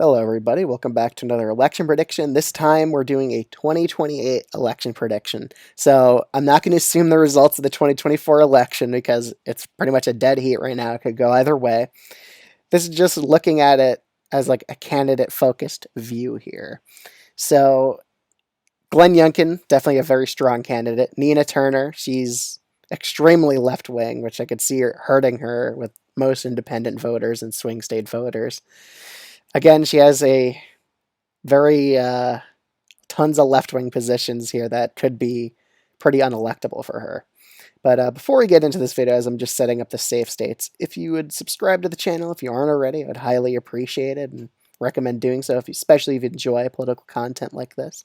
Hello, everybody. Welcome back to another election prediction. This time we're doing a 2028 election prediction. So I'm not going to assume the results of the 2024 election because it's pretty much a dead heat right now. It could go either way. This is just looking at it as like a candidate-focused view here. So Glenn Youngkin, definitely a very strong candidate. Nina Turner, she's extremely left-wing, which I could see her hurting her with most independent voters and swing state voters. Again, she has a very tons of left wing positions here that could be pretty unelectable for her. But before we get into this video, as I'm just setting up the safe states, if you would subscribe to the channel if you aren't already, I would highly appreciate it and recommend doing so, especially if you enjoy political content like this.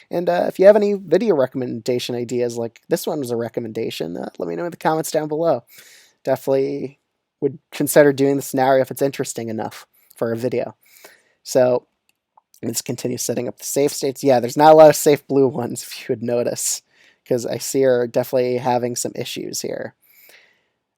And if you have any video recommendation ideas, like this one was a recommendation, let me know in the comments down below. Definitely would consider doing the scenario if it's interesting enough for a video. So let's continue setting up the safe states. Yeah, there's not a lot of safe blue ones, if you would notice, because I see her definitely having some issues here.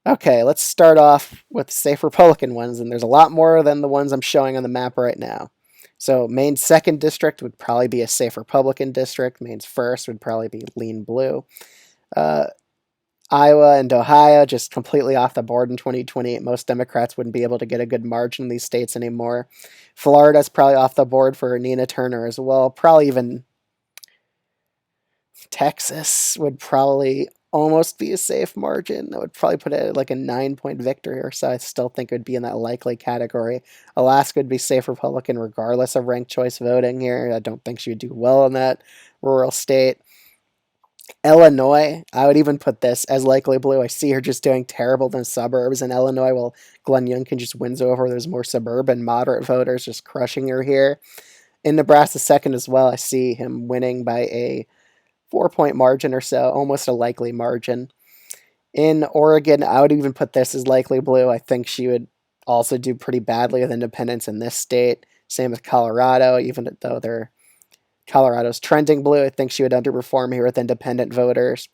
Okay, let's start off with safe Republican ones, and there's a lot more than the ones I'm showing on the map right now. So Maine's 2nd district would probably be a safe Republican district. Maine's 1st would probably be lean blue. Iowa and Ohio just completely off the board in 2028. Most Democrats wouldn't be able to get a good margin in these states anymore. Florida's probably off the board for Nina Turner as well. Probably even Texas would probably almost be a safe margin. That would probably put it at like a 9-point victory or so. I still think it would be in that likely category. Alaska would be safe Republican regardless of ranked choice voting here. I don't think she would do well in that rural state. Illinois, I would even put this as likely blue. I see her just doing terrible in suburbs in Illinois, while Glenn Youngkin just wins over those more suburban moderate voters, just crushing her here. In Nebraska 2nd as well, I see him winning by a 4-point margin or so, almost a likely margin. In Oregon, I would even put this as likely blue. I think she would also do pretty badly with independents in this state. Same with Colorado, even though Colorado's trending blue. I think she would underperform here with independent voters.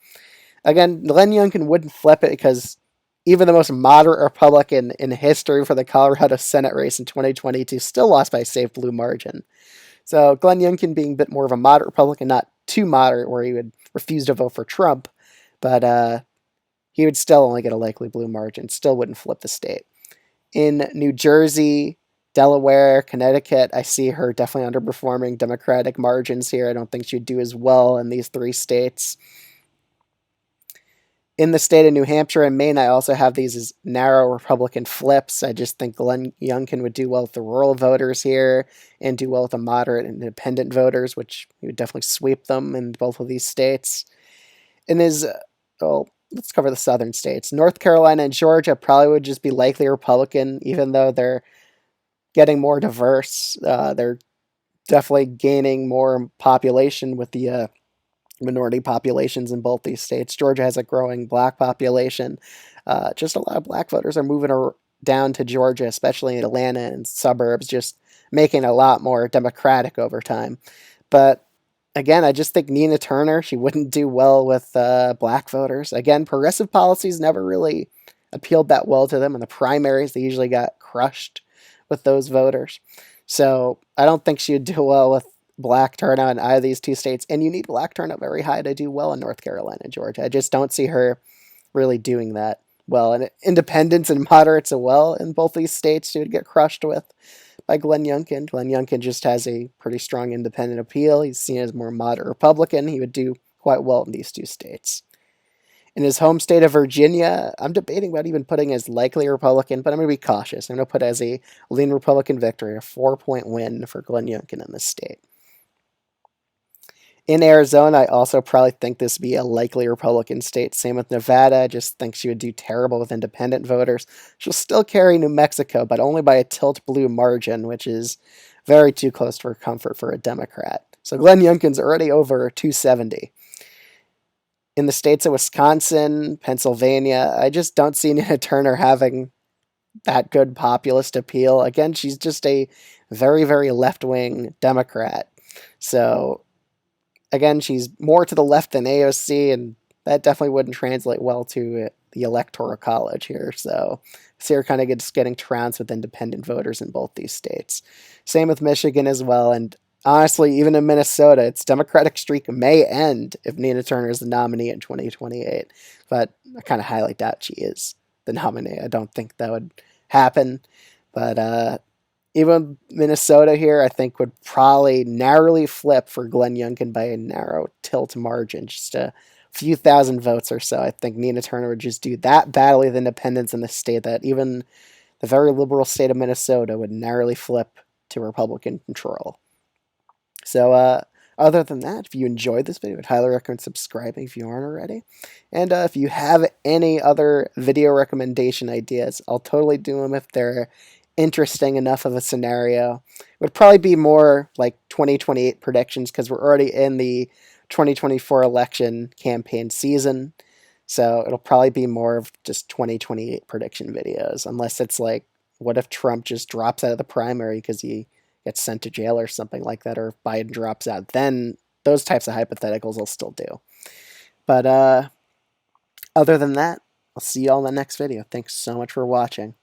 Again, Glenn Youngkin wouldn't flip it because even the most moderate Republican in history for the Colorado Senate race in 2022 still lost by a safe blue margin. So Glenn Youngkin being a bit more of a moderate Republican, not too moderate where he would refuse to vote for Trump, but he would still only get a likely blue margin, still wouldn't flip the state. In New Jersey, Delaware, Connecticut, I see her definitely underperforming Democratic margins here. I don't think she'd do as well in these 3 states. In the state of New Hampshire and Maine, I also have these as narrow Republican flips. I just think Glenn Youngkin would do well with the rural voters here and do well with the moderate and independent voters, which he would definitely sweep them in both of these states. In his, let's cover the southern states. North Carolina and Georgia probably would just be likely Republican, even though they're getting more diverse. They're definitely gaining more population with the minority populations in both these states. Georgia has a growing black population. Just a lot of black voters are moving down to Georgia, especially in Atlanta and suburbs, just making it a lot more democratic over time. But again, I just think Nina Turner, she wouldn't do well with black voters. Again, progressive policies never really appealed that well to them. In the primaries, they usually got crushed with those voters. So I don't think she would do well with black turnout in either of these 2 states. And you need black turnout very high to do well in North Carolina and Georgia. I just don't see her really doing that well. And independents and moderates as well in both these states she would get crushed with by Glenn Youngkin. Glenn Youngkin just has a pretty strong independent appeal. He's seen as more moderate Republican. He would do quite well in these 2 states. In his home state of Virginia, I'm debating about even putting as likely Republican, but I'm going to be cautious. I'm going to put as a lean Republican victory, a 4-point win for Glenn Youngkin in this state. In Arizona, I also probably think this would be a likely Republican state. Same with Nevada. I just think she would do terrible with independent voters. She'll still carry New Mexico, but only by a tilt blue margin, which is very too close for comfort for a Democrat. So Glenn Youngkin's already over 270. In the states of Wisconsin, Pennsylvania, I just don't see Nina Turner having that good populist appeal. Again, she's just a very, very left-wing Democrat. So, again, she's more to the left than AOC, and that definitely wouldn't translate well to the Electoral College here. So you're kind of just getting trounced with independent voters in both these states. Same with Michigan as well. And honestly, even in Minnesota, its Democratic streak may end if Nina Turner is the nominee in 2028. But I kind of highly doubt she is the nominee. I don't think that would happen. But even Minnesota here, I think, would probably narrowly flip for Glenn Youngkin by a narrow tilt margin, just a few thousand votes or so. I think Nina Turner would just do that badly with independents in the state that even the very liberal state of Minnesota would narrowly flip to Republican control. So, other than that, if you enjoyed this video, I'd highly recommend subscribing if you aren't already. And if you have any other video recommendation ideas, I'll totally do them if they're interesting enough of a scenario. It would probably be more like 2028 predictions because we're already in the 2024 election campaign season. So it'll probably be more of just 2028 prediction videos, unless it's like, what if Trump just drops out of the primary because he gets sent to jail or something like that, or if Biden drops out, then those types of hypotheticals I'll still do. But other than that, I'll see you all in the next video. Thanks so much for watching.